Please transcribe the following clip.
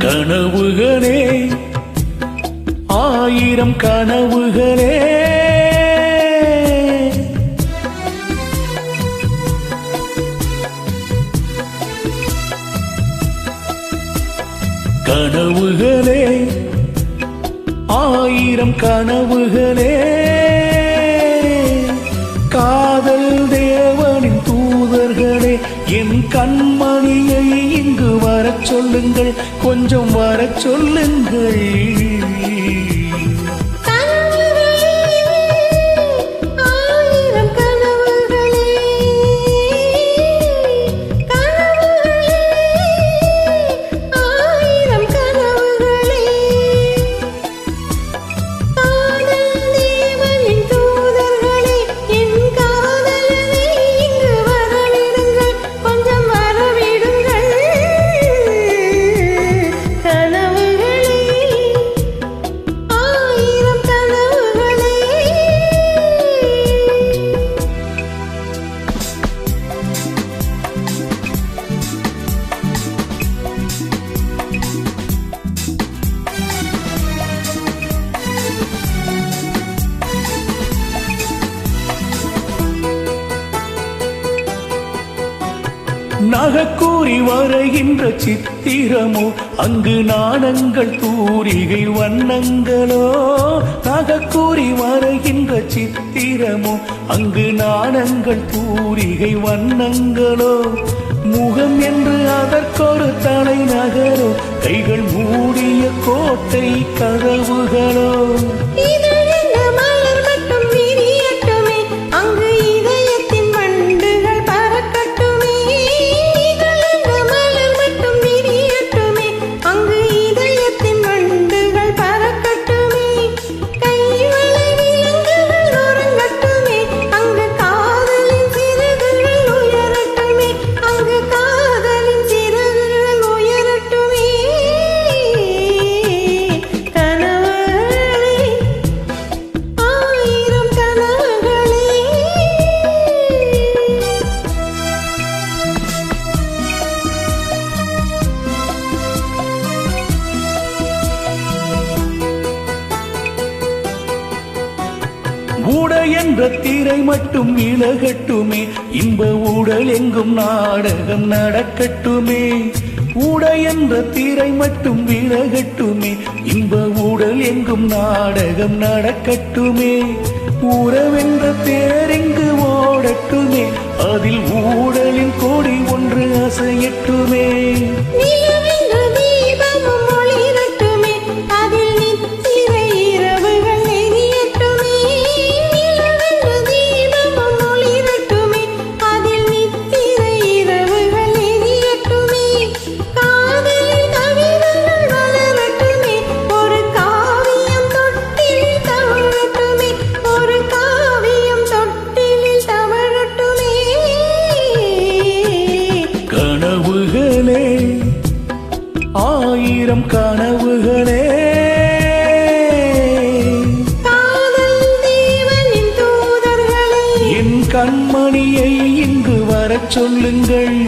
கனவுகளே ஆயிரம் கனவுகளே கனவுகளே ஆயிரம் கனவுகளே காதல் தேவனின் தூதர்களே என் கண்மணியை இங்கு வரச் சொல்லுங்கள் கொஞ்சம் வரச் சொல்லுங்கள் நகக்கூறி வரைகின்ற சித்திரமோ அங்கு நாணங்கள் தூரிகை வண்ணங்களோ நகக்கூறி வரைகின்ற சித்திரமோ அங்கு நாணங்கள் தூரிகை வண்ணங்களோ முகம் என்று அதற்கொரு தலைநகரோ கைகள் மூடிய கோட்டை கதவுகளோ ஊடல் என்ற திரை மட்டும் விலகட்டுமே இன்ப ஊடல் எங்கும் நாடகம் நடக்கட்டுமே ஊடல் என்ற திரை மட்டும் விலகட்டுமே இன்ப ஊடல் எங்கும் நாடகம் நடக்கட்டுமே உறவென்ற தேரெங்கு ஓடட்டுமே அதில் ஊடலின் கொடி ஒன்று அசையட்டுமே கனவுகளே ஆயிரம் கனவுகளே காதல் தேவனின் தூதர்களே என் கண்மணியை இங்கு வரச் சொல்லுங்கள்